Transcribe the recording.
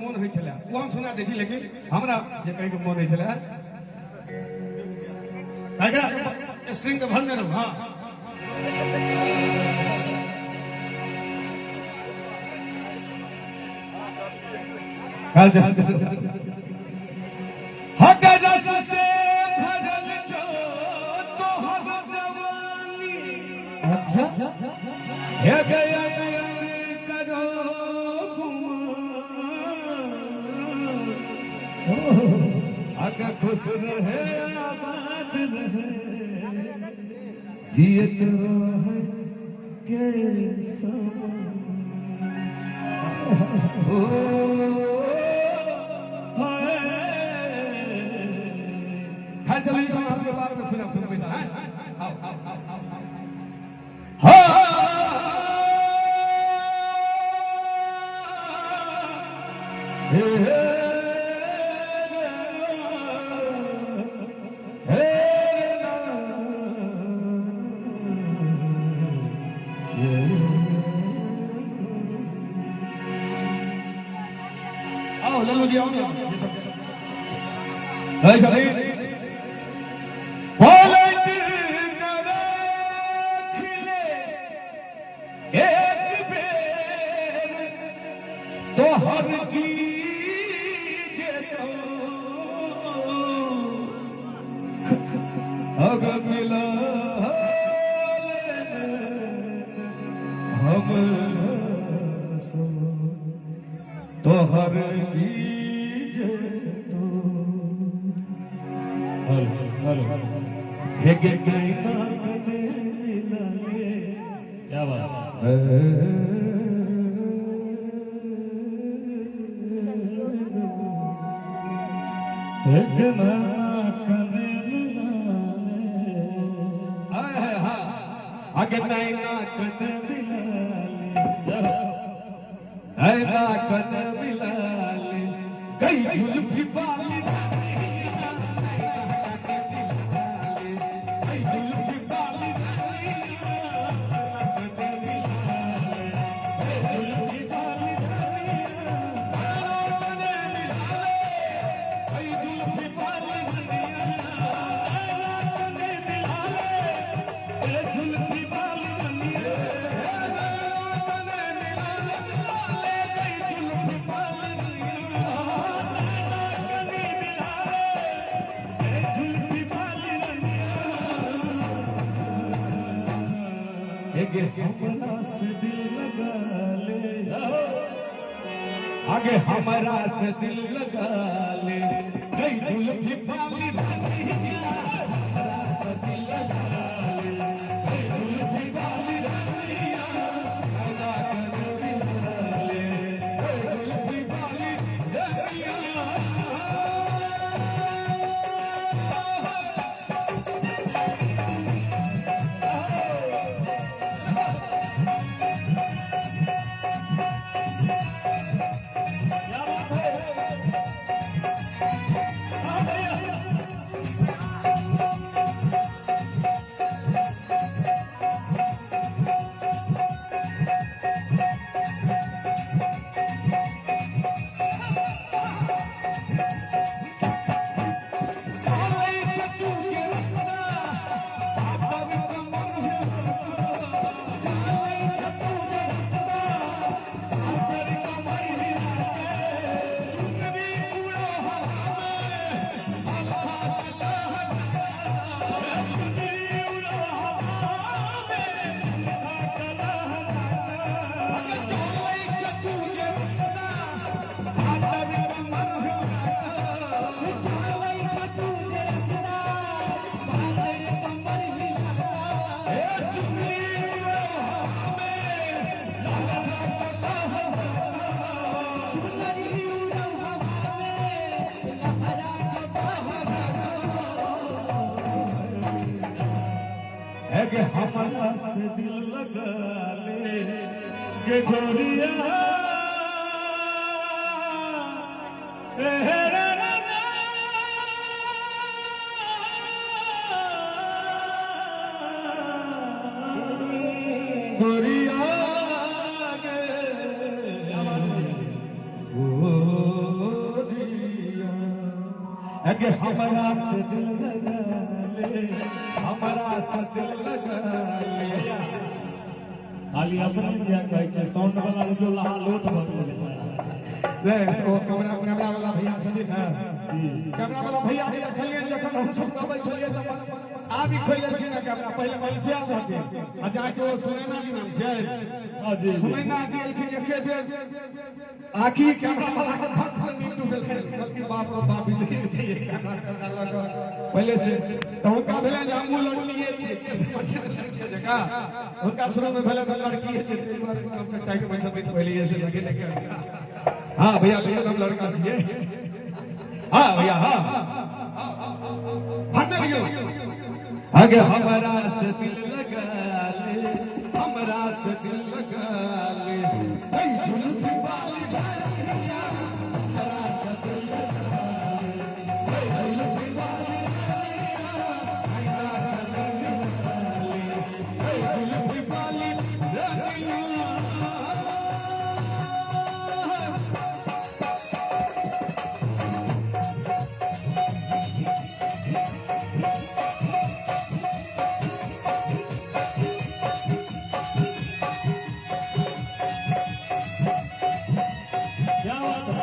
मन होय छले वो हम सुना दै छी लेकिन हमरा जे कहि के मन होय छले आगा स्ट्रिंग के भरने रहू हां हट रस से भरल जो तो हम जवानी अच्छा हे गया करो अगर खुश रहे आबाद रहे जियत रहे के सब चलिए समाज के बारे में सुना सुन बेटा है आओ आओ लल्लू जी आओ ये सब ऐसा नहीं तो हर की अगर मिला हम तो हर की क्या बात आगे नहीं ना कन बिलाले कई जुल्फी बाली आगे हमारा से दिल लगा ले कई जुल्फी बाली हमारा से दिल लगा ले कई जुल्फी बाली के हमारा से दिल लगा ले के गोरिया गोरिया गे ओ अगे हमारा से दिल लगा ले, हमारा से दिल लगा ले। खाली अपने क्या कहै छै साउंड वाला जो लहा लोट भग गेलै रे ओ कैमरा वाला भैया संदीप है, कैमरा वाला भैया भी देखलिए जखन हम सब गबै छलिए त आबि खोललखिन ना कैमरा, पहले मलसिया रहते आ जाके ओ सुनैना जी नाम छै, हां जी सुनैना जी एलखिन एके बेर आखी कैमरा वाला के भक्त से नीट गेलखिन, गलती बाप रे बाप बिसरि दिए कैमरा लगा पहले से तो उनका भेले जे हम लड़किए छियै से समझ के जगह उनका शुरू में भेले लड़की है जे कम से टाइट पैसा बीच पहले से लगे लेके हां भैया भैया हम लड़का छियै, हां भैया हां हट गयो आगे हमारा से दिल लगा ले, हमारा से दिल लगा ले, ऐ जुल्फी वाली भाइया हमारा से दिल लगा ले, ऐ जुल्फी वाली भाइया हमारा से दिल लगा ले, ऐ जुल्फी वाली भाइया। क्या बात है